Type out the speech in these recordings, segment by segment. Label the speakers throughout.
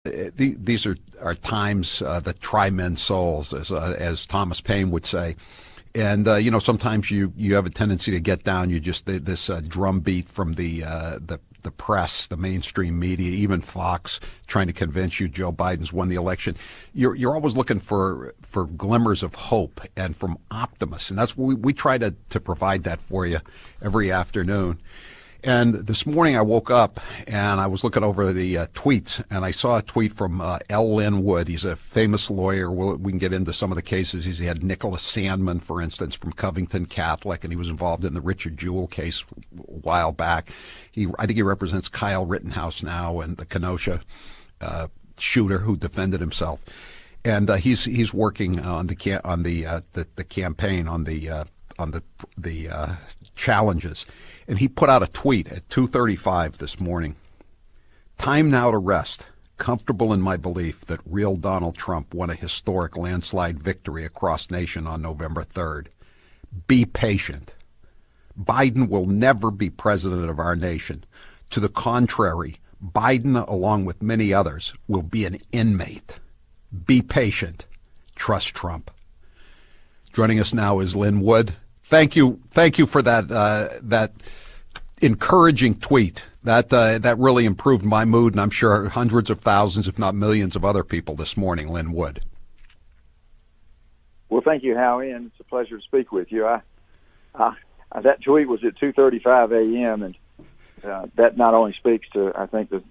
Speaker 1: These are times that try men's souls, as Thomas Paine would say. And sometimes you have a tendency to get down. You just this drumbeat from the press, the mainstream media, even Fox, trying to convince you Joe Biden's won the election. You're always looking for glimmers of hope and from optimists, and that's what we try to provide that for you every afternoon. And this morning I woke up and I was looking over the tweets, and I saw a tweet from L. Lynn Wood. He's a famous lawyer. We can get into some of the cases. He had Nicholas Sandman, for instance, from Covington Catholic, and he was involved in the Richard Jewell case a while back. I think he represents Kyle Rittenhouse now and the Kenosha shooter who defended himself. And he's working on the campaign on the challenges. And he put out a tweet at 2:35 this morning. Time now to rest. Comfortable in my belief that real Donald Trump won a historic landslide victory across nation on November 3rd. Be patient. Biden will never be president of our nation. To the contrary, Biden, along with many others, will be an inmate. Be patient. Trust Trump. Joining us now is Lynn Wood. Thank you for that encouraging tweet. That really improved my mood, and I'm sure hundreds of thousands, if not millions, of other people this morning. Lynn Wood.
Speaker 2: Well, thank you, Howie, and it's a pleasure to speak with you. That tweet was at 2:35 a.m., and that not only speaks to, I think, the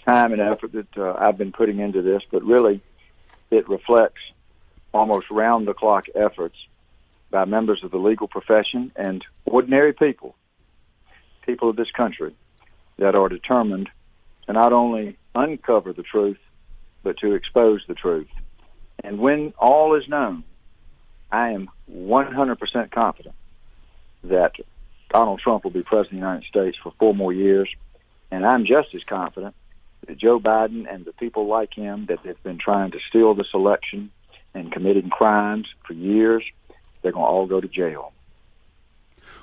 Speaker 2: time and effort that I've been putting into this, but really it reflects almost round-the-clock efforts by members of the legal profession and ordinary people of this country that are determined to not only uncover the truth, but to expose the truth. And when all is known, I am 100% confident that Donald Trump will be president of the United States for 4 more years, and I'm just as confident that Joe Biden and the people like him that have been trying to steal this election and committing crimes for years, they're going to all go to jail.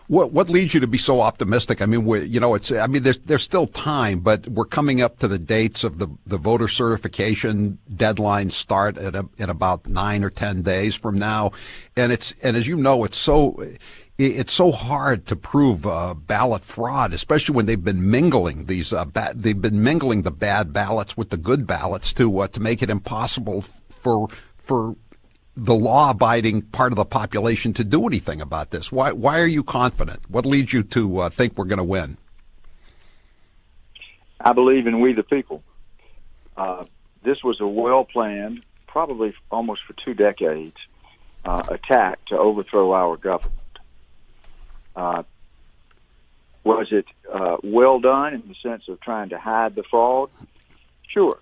Speaker 1: What leads you to be so optimistic? I mean, there's still time, but we're coming up to the dates of the voter certification deadline start in about 9 or 10 days from now, and as you know, it's so hard to prove ballot fraud, especially when they've been mingling the bad ballots with the good ballots to make it impossible for the law-abiding part of the population to do anything about this. Why are you confident? What leads you to think we're going to win?
Speaker 2: I believe in we the people. This was a well-planned, probably almost for 2 decades, attack to overthrow our government. Was it well done in the sense of trying to hide the fraud? Sure,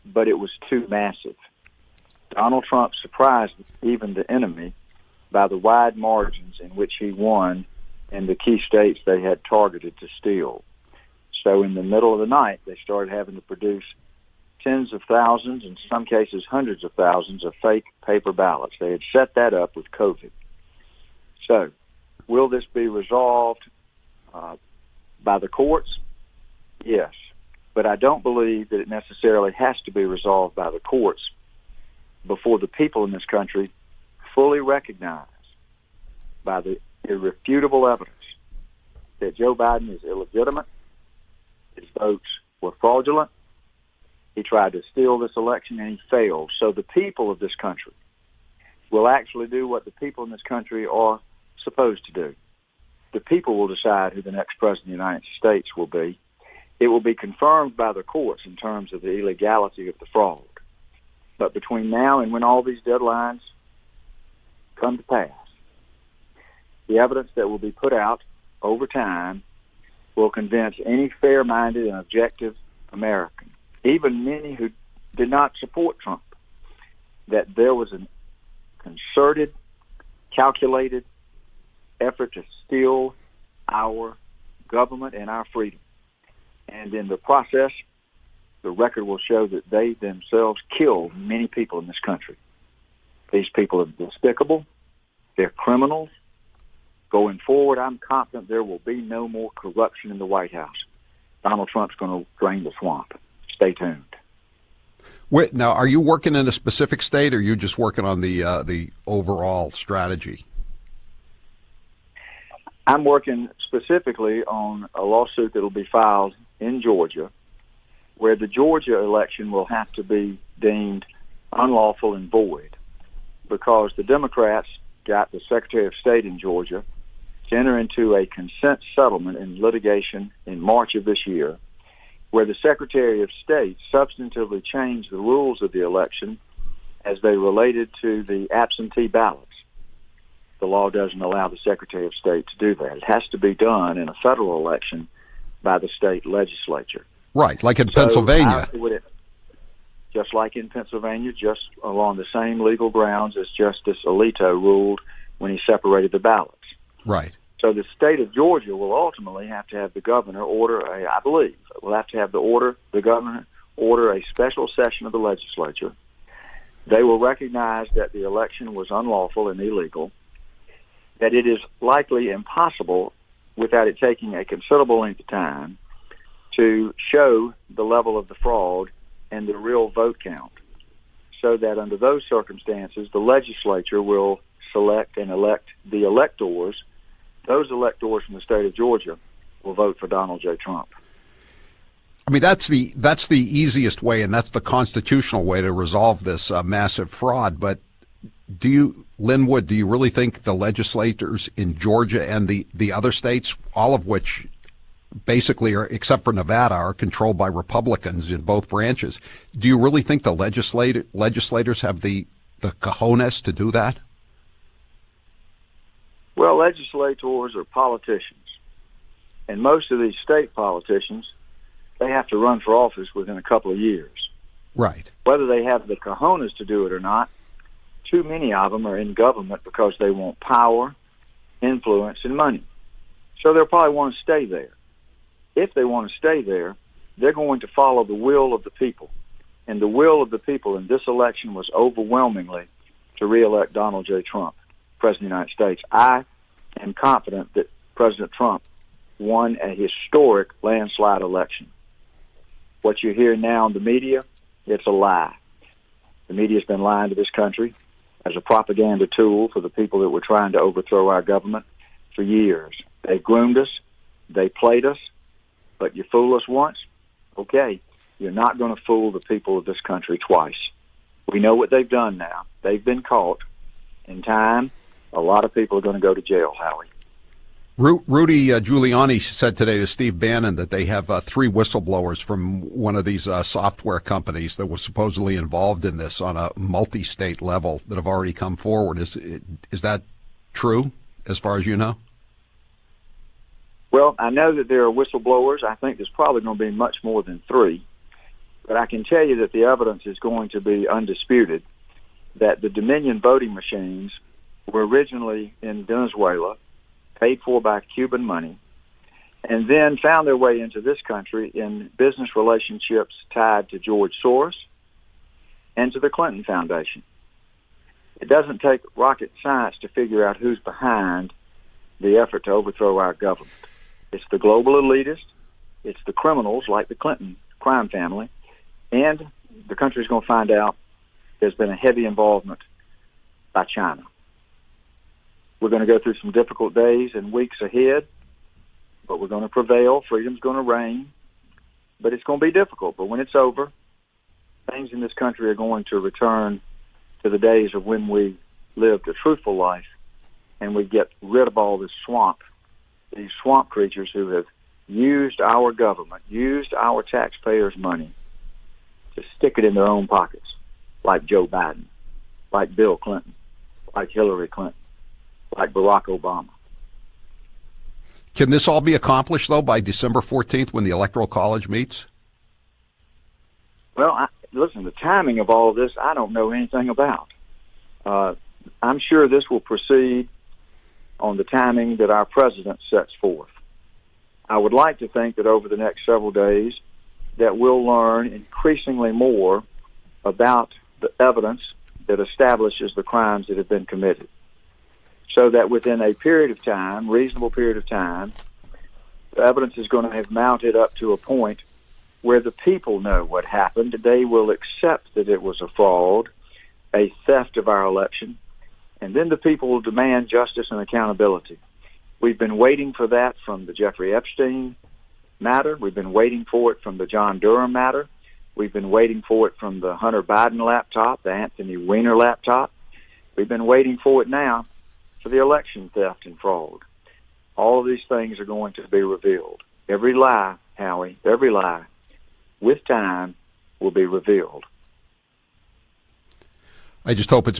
Speaker 2: but it was too massive. Donald Trump surprised even the enemy by the wide margins in which he won in the key states they had targeted to steal. So in the middle of the night, they started having to produce tens of thousands, in some cases hundreds of thousands, of fake paper ballots. They had set that up with COVID. So will this be resolved by the courts? Yes. But I don't believe that it necessarily has to be resolved by the courts before the people in this country fully recognize by the irrefutable evidence that Joe Biden is illegitimate, his votes were fraudulent, he tried to steal this election and he failed. So the people of this country will actually do what the people in this country are supposed to do. The people will decide who the next president of the United States will be. It will be confirmed by the courts in terms of the illegality of the fraud. But between now and when all these deadlines come to pass, the evidence that will be put out over time will convince any fair-minded and objective American, even many who did not support Trump, that there was a concerted, calculated effort to steal our government and our freedom. And in the process, the record will show that they themselves killed many people in this country. These people are despicable. They're criminals. Going forward, I'm confident there will be no more corruption in the White House. Donald Trump's going to drain the swamp. Stay tuned.
Speaker 1: Wait, now, are you working in a specific state, or are you just working on the overall strategy?
Speaker 2: I'm working specifically on a lawsuit that will be filed in Georgia, where the Georgia election will have to be deemed unlawful and void because the Democrats got the Secretary of State in Georgia to enter into a consent settlement in litigation in March of this year, where the Secretary of State substantively changed the rules of the election as they related to the absentee ballots. The law doesn't allow the Secretary of State to do that. It has to be done in a federal election by the state legislature.
Speaker 1: Right, like in Pennsylvania.
Speaker 2: Just like in Pennsylvania, just along the same legal grounds as Justice Alito ruled when he separated the ballots.
Speaker 1: Right.
Speaker 2: So the state of Georgia will ultimately have to have the governor the governor order a special session of the legislature. They will recognize that the election was unlawful and illegal, that it is likely impossible, without it taking a considerable length of time, to show the level of the fraud and the real vote count, so that under those circumstances, the legislature will select and elect the electors. Those electors from the state of Georgia will vote for Donald J. Trump.
Speaker 1: I mean, that's the easiest way, and that's the constitutional way to resolve this massive fraud. But Linwood, do you really think the legislators in Georgia and the other states, all of which basically are, except for Nevada, are controlled by Republicans in both branches, do you really think the legislators have the cojones to do that?
Speaker 2: Well, legislators are politicians, and most of these state politicians, they have to run for office within a couple of years.
Speaker 1: Right.
Speaker 2: Whether they have the cojones to do it or not, too many of them are in government because they want power, influence, and money. So they'll probably want to stay there. If they want to stay there, they're going to follow the will of the people. And the will of the people in this election was overwhelmingly to reelect Donald J. Trump, President of the United States. I am confident that President Trump won a historic landslide election. What you hear now in the media, it's a lie. The media's been lying to this country as a propaganda tool for the people that were trying to overthrow our government for years. They groomed us, they played us, but you fool us once, okay, you're not going to fool the people of this country twice. We know what they've done now. They've been caught. In time, a lot of people are going to go to jail, Howie.
Speaker 1: Rudy Giuliani said today to Steve Bannon that they have 3 whistleblowers from one of these software companies that was supposedly involved in this on a multi-state level that have already come forward. Is that true, as far as you know?
Speaker 2: Well, I know that there are whistleblowers. I think there's probably going to be much more than 3. But I can tell you that the evidence is going to be undisputed that the Dominion voting machines were originally in Venezuela, paid for by Cuban money, and then found their way into this country in business relationships tied to George Soros and to the Clinton Foundation. It doesn't take rocket science to figure out who's behind the effort to overthrow our government. It's the global elitists, it's the criminals like the Clinton crime family, and the country's going to find out there's been a heavy involvement by China. We're going to go through some difficult days and weeks ahead, but we're going to prevail. Freedom's going to reign, but it's going to be difficult. But when it's over, things in this country are going to return to the days of when we lived a truthful life and we get rid of all this swamp, these swamp creatures who have used our government, used our taxpayers' money to stick it in their own pockets, like Joe Biden, like Bill Clinton, like Hillary Clinton, like Barack Obama.
Speaker 1: Can this all be accomplished, though, by December 14th when the Electoral College meets?
Speaker 2: Well, listen, the timing of all of this, I don't know anything about. I'm sure this will proceed on the timing that our president sets forth. I would like to think that over the next several days that we'll learn increasingly more about the evidence that establishes the crimes that have been committed, so that within a period of time, reasonable period of time, the evidence is going to have mounted up to a point where the people know what happened. They will accept that it was a fraud, a theft of our election, and then the people will demand justice and accountability. We've been waiting for that from the Jeffrey Epstein matter. We've been waiting for it from the John Durham matter. We've been waiting for it from the Hunter Biden laptop, the Anthony Weiner laptop. We've been waiting for it now for the election theft and fraud. All of these things are going to be revealed. Every lie, Howie, every lie, with time, will be revealed.
Speaker 1: I just hope it's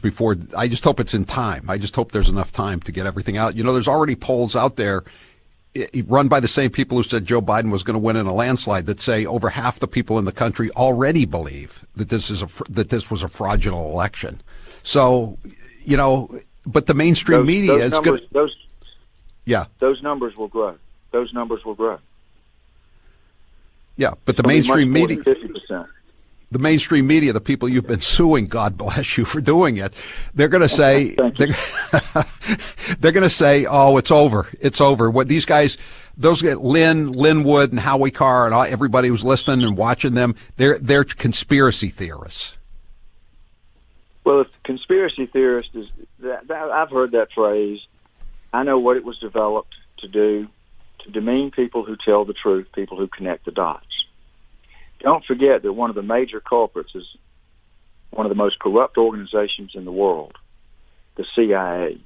Speaker 1: in time. I just hope there's enough time to get everything out. You know, there's already polls out there run by the same people who said Joe Biden was going to win in a landslide that say over half the people in the country already believe that this was a fraudulent election. So, you know, but the mainstream media is going to... Yeah.
Speaker 2: Those numbers will grow. Those numbers will grow.
Speaker 1: Yeah, but the mainstream media...
Speaker 2: 50%.
Speaker 1: The mainstream media, the people you've been suing, God bless you for doing it, they're going to say, they're going to say, oh, it's over. It's over. What these guys, those Lynn Wood and Howie Carr and everybody who's listening and watching them, they're conspiracy theorists.
Speaker 2: Well, if conspiracy theorist is, I've heard that phrase. I know what it was developed to do, to demean people who tell the truth, people who connect the dots. Don't forget that one of the major culprits is one of the most corrupt organizations in the world, the CIA.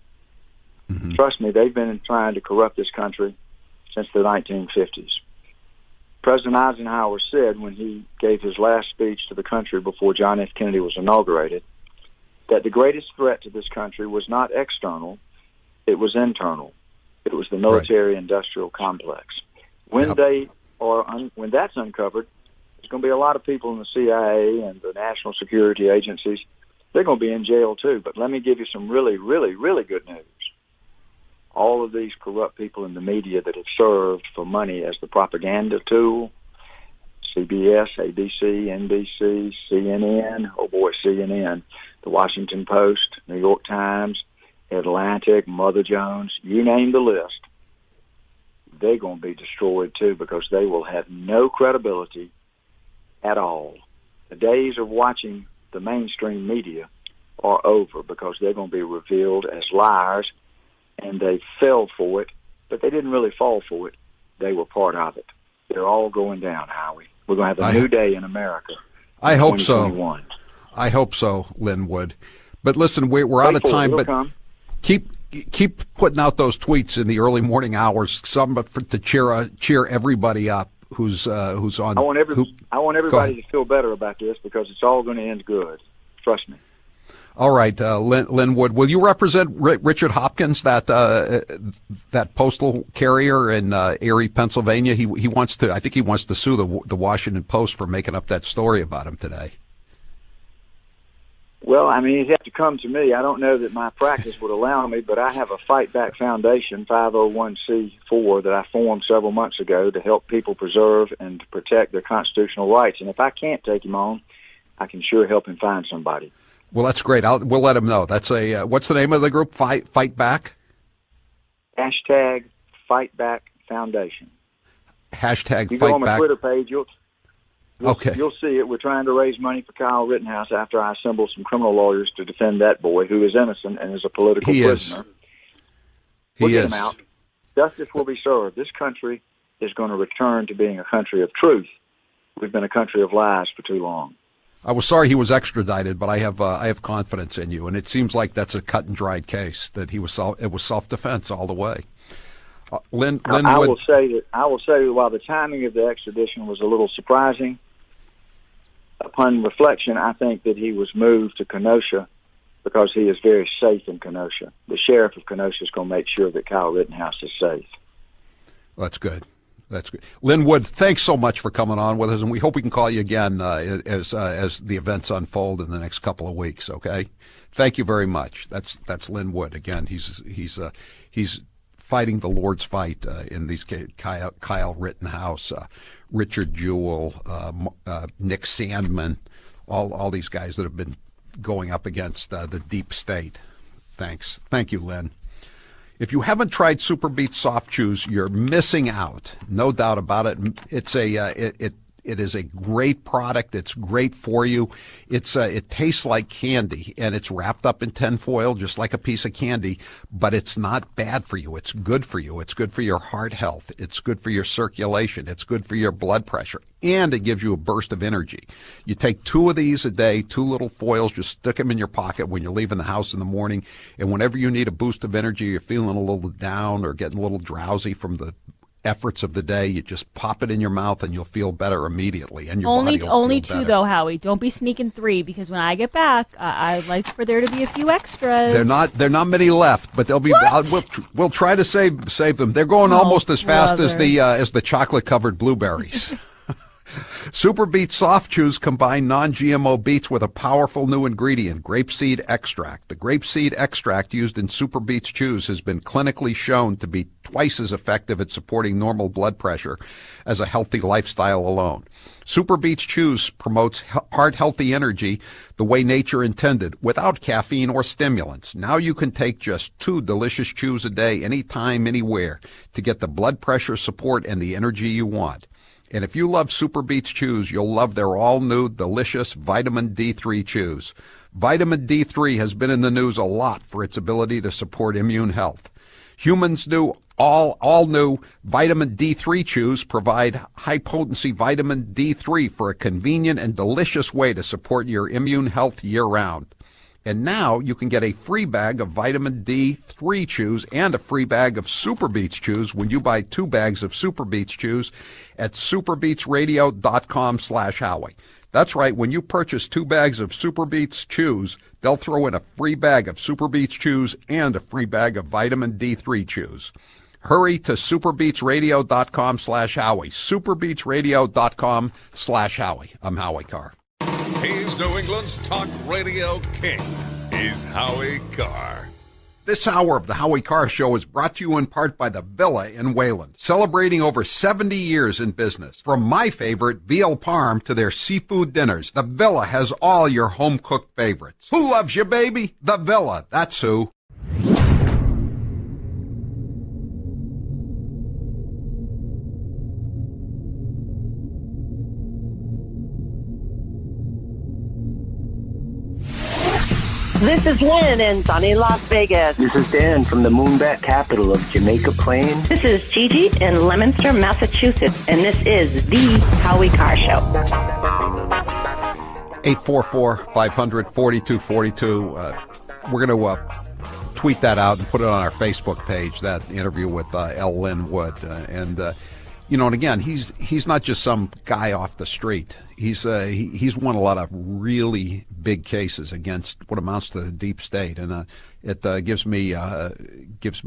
Speaker 2: Mm-hmm. Trust me, they've been trying to corrupt this country since the 1950s. President Eisenhower said when he gave his last speech to the country before John F. Kennedy was inaugurated that the greatest threat to this country was not external, it was internal. It was the military-industrial complex. When when that's uncovered, there's going to be a lot of people in the CIA and the national security agencies. They're going to be in jail too. But let me give you some really, really, really good news. All of these corrupt people in the media that have served for money as the propaganda tool, CBS, ABC, NBC, CNN, CNN, the Washington Post, New York Times, Atlantic, Mother Jones, you name the list, they're going to be destroyed too because they will have no credibility at all. The days of watching the mainstream media are over because they're going to be revealed as liars, and they fell for it, but they didn't really fall for it. They were part of it. They're all going down, Howie. We're going to have a new day in America.
Speaker 1: I hope so. I hope so, Lynn Wood. But listen, we're out of time, but keep putting out those tweets in the early morning hours, some to cheer everybody up who's on.
Speaker 2: I want everybody to feel better about this because it's all going to end good. Trust me.
Speaker 1: All right, Lynn Wood, will you represent Richard Hopkins, that postal carrier in Erie, Pennsylvania? He wants to. I think he wants to sue the Washington Post for making up that story about him today.
Speaker 2: Well, I mean, he'd have to come to me. I don't know that my practice would allow me, but I have a Fight Back Foundation, 501c4, that I formed several months ago to help people preserve and to protect their constitutional rights. And if I can't take him on, I can sure help him find somebody.
Speaker 1: Well, that's great. We'll let him know. That's what's the name of the group? Fight Back?
Speaker 2: Hashtag Fight Back Foundation.
Speaker 1: Hashtag
Speaker 2: you
Speaker 1: Fight
Speaker 2: go on my
Speaker 1: Back.
Speaker 2: Twitter page, you'll see it. We're trying to raise money for Kyle Rittenhouse after I assemble some criminal lawyers to defend that boy who is innocent and is a political prisoner. We'll get him out. Justice will be served. This country is going to return to being a country of truth. We've been a country of lies for too long.
Speaker 1: I was sorry he was extradited, but I have confidence in you, and it seems like that's a cut and dried case. That it was self-defense all the way. Lynn Wood.
Speaker 2: I will say that while the timing of the extradition was a little surprising, upon reflection, I think that he was moved to Kenosha because he is very safe in Kenosha. The sheriff of Kenosha is going to make sure that Kyle Rittenhouse is safe.
Speaker 1: Well, that's good. That's good. Lynn Wood, thanks so much for coming on with us, and we hope we can call you again as the events unfold in the next couple of weeks. Okay, thank you very much. That's Lynn Wood again. He's fighting the Lord's fight in these cases. Kyle Rittenhouse, Richard Jewell, Nick Sandman, all these guys that have been going up against the deep state. Thank you, Lynn. If you haven't tried Super Beats soft chews, you're missing out. No doubt about it. It's It is a great product. It's great for you. It tastes like candy, and it's wrapped up in tinfoil just like a piece of candy, but it's not bad for you. It's good for you. It's good for your heart health. It's good for your circulation. It's good for your blood pressure, and it gives you a burst of energy. You take 2 of these a day, 2 little foils, just stick them in your pocket when you're leaving the house in the morning, and whenever you need a boost of energy, you're feeling a little down or getting a little drowsy from the efforts of the day, you just pop it in your mouth and you'll feel better immediately, and your body will
Speaker 3: only
Speaker 1: feel
Speaker 3: 2
Speaker 1: better.
Speaker 3: though, Howie. Don't be sneaking 3, because when I get back, I'd like for there to be a few extras.
Speaker 1: They're not many left, but they'll be. We'll try to save them. They're going almost as fast as the chocolate covered blueberries. Super Beets Soft Chews combine non-GMO beets with a powerful new ingredient, grapeseed extract. The grapeseed extract used in Super Beets Chews has been clinically shown to be twice as effective at supporting normal blood pressure as a healthy lifestyle alone. Super Beets Chews promotes heart-healthy energy the way nature intended, without caffeine or stimulants. Now you can take just 2 delicious chews a day, anytime, anywhere, to get the blood pressure support and the energy you want. And if you love Super Beets Chews, you'll love their all-new, delicious Vitamin D3 Chews. Vitamin D3 has been in the news a lot for its ability to support immune health. Humans' new, all-new Vitamin D3 Chews provide high-potency vitamin D3 for a convenient and delicious way to support your immune health year-round. And now you can get a free bag of Vitamin D3 Chews and a free bag of Super Beets Chews when you buy 2 bags of Super Beets Chews at superbeetsradio.com/Howie. That's right. When you purchase 2 bags of Super Beets Chews, they'll throw in a free bag of Super Beets Chews and a free bag of Vitamin D3 Chews. Hurry to superbeetsradio.com/Howie. superbeetsradio.com/Howie. I'm Howie Carr.
Speaker 4: He's New England's talk radio king. He's Howie Carr.
Speaker 1: This hour of the Howie Carr Show is brought to you in part by the Villa in Wayland, celebrating over 70 years in business. From my favorite, veal parm, to their seafood dinners, the Villa has all your home-cooked favorites. Who loves you, baby? The Villa, that's who.
Speaker 5: This is Lynn in sunny Las Vegas.
Speaker 6: This is Dan from the moonbat capital of Jamaica Plain.
Speaker 7: This is Gigi in Leominster, Massachusetts, and this is the Howie Carr Show.
Speaker 1: 844-500-4242. We're going to tweet that out and put it on our Facebook page, that interview with L. Lynn Wood. And again, he's not just some guy off the street. He's won a lot of really big cases against what amounts to the deep state, and it gives me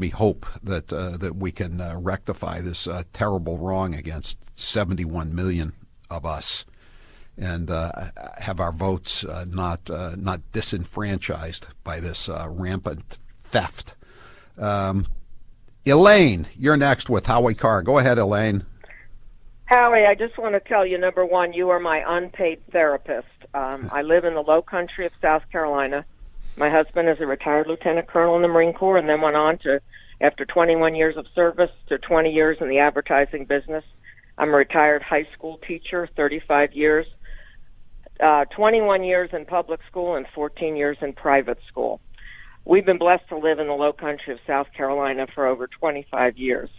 Speaker 1: hope that we can rectify this terrible wrong against 71 million of us, and have our votes not disenfranchised by this rampant theft. Elaine, you're next with Howie Carr. Go ahead, Elaine.
Speaker 5: Howie, I just want to tell you, number one, you are my unpaid therapist. I live in the low country of South Carolina. My husband is a retired lieutenant colonel in the Marine Corps and then went on to, after 21 years of service, to 20 years in the advertising business. I'm a retired high school teacher, 35 years, 21 years in public school and 14 years in private school. We've been blessed to live in the low country of South Carolina for over 25 years.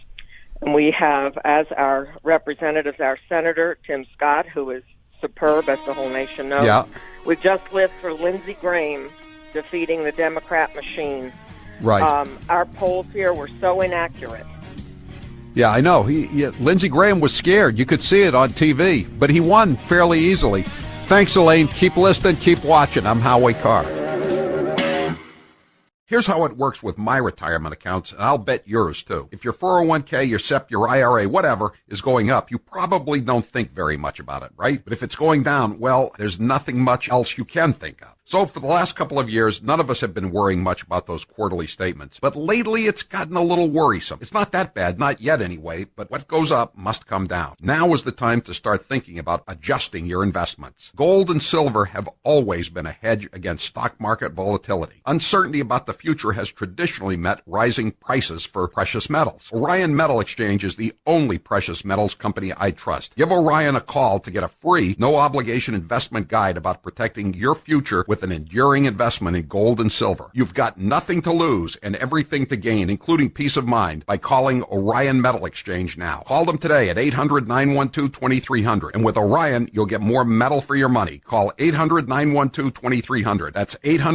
Speaker 5: And we have, as our representatives, our Senator, Tim Scott, who is superb, as the whole nation knows.
Speaker 1: Yeah.
Speaker 5: We've just lived for Lindsey Graham defeating the Democrat machine.
Speaker 1: Right.
Speaker 5: Our polls here were so inaccurate.
Speaker 1: Yeah, I know. Lindsey Graham was scared. You could see it on TV, but he won fairly easily. Thanks, Elaine. Keep listening. Keep watching. I'm Howie Carr. Here's how it works with my retirement accounts, and I'll bet yours too. If your 401k, your SEP, your IRA, whatever, is going up, you probably don't think very much about it, right? But if it's going down, well, there's nothing much else you can think of. So for the last couple of years, none of us have been worrying much about those quarterly statements. But lately, it's gotten a little worrisome. It's not that bad, not yet anyway, but what goes up must come down. Now is the time to start thinking about adjusting your investments. Gold and silver have always been a hedge against stock market volatility. Uncertainty about the future has traditionally met rising prices for precious metals. Orion Metal Exchange is the only precious metals company I trust. Give Orion a call to get a free, no-obligation investment guide about protecting your future with an enduring investment in gold and silver. You've got nothing to lose and everything to gain, including peace of mind, by calling Orion Metal Exchange now. Call them today at 800-912-2300. And with Orion, you'll get more metal for your money. Call 800-912-2300. That's 800